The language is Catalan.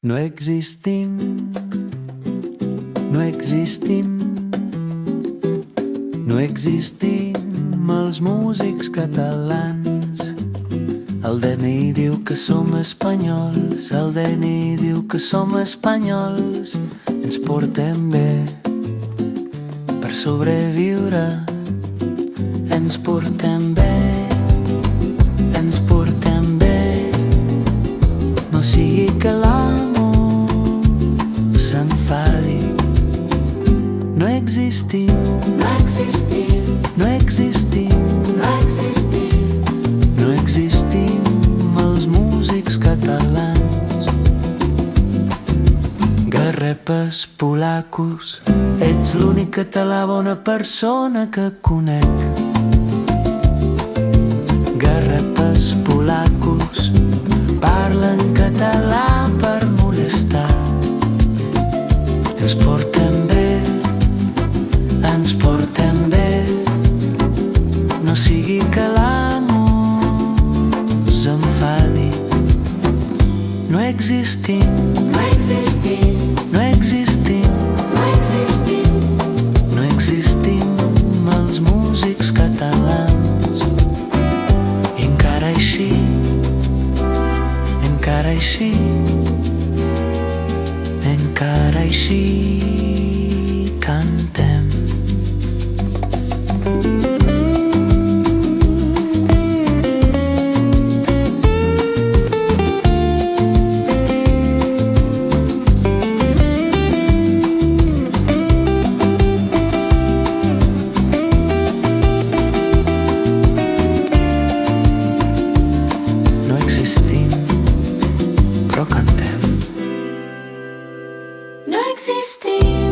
No existim, no existim, no existim els músics catalans. El DNI diu que som espanyols, el DNI diu que som espanyols. Ens portem bé per sobreviure, ens portem bé, ens portem bé. No sigui que l'amo s'enfadi. No existim, No existim, no existim, no existim, no existim els músics catalans. Garrepes, polacos, ets l'únic català bona persona que conec. Garrepes, polacos, parlen català per molestar. Ens portem bé, ens portem bé. No sigui que l'amo s'enfadi. No existim, no existim, no existim, no existim, no existim els músics catalans. I encara així, encara així, encara així cantem. No existim, però cantem. no existim.